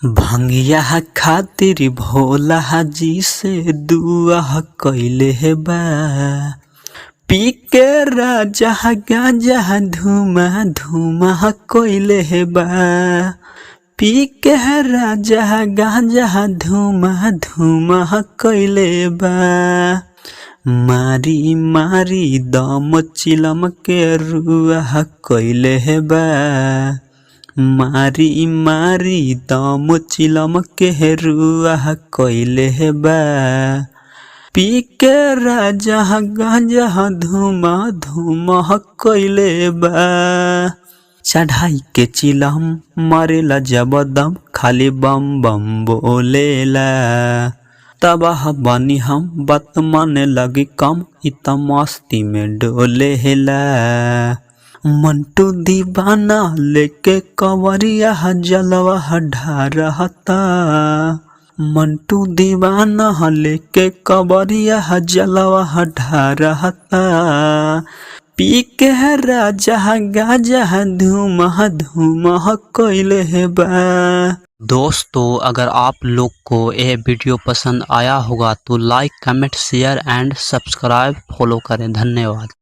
भंगिया खातिर भोला जी से दुआ कइले बा। पी के राजा गांजा धुमा धुमा कइले बा। पी के राजा गांजा धुमा धुमा कइले बा। मारी मारी दम चिलम के रुआ कइले बा। मारी मारी दम चिलम के रुआ कइले बा। पी के राजा गांजा धुमा धुमा कइले बा। चढ़ाई के चिलम मारेला जब दम खाली बम बम बोलेला। तबाह बनी हम बात माने लगी कम इतना मस्ती में डोलेला। मंटू दीवाना लेके कवरिया जलवा ढारता। मंटू दीवाना लेके कवरिया जलवा ढारता। पी के राजा गांजा धुमा धुमा कइले बा। दोस्तों अगर आप लोग को यह वीडियो पसंद आया होगा तो like comment share and subscribe follow करें। धन्यवाद।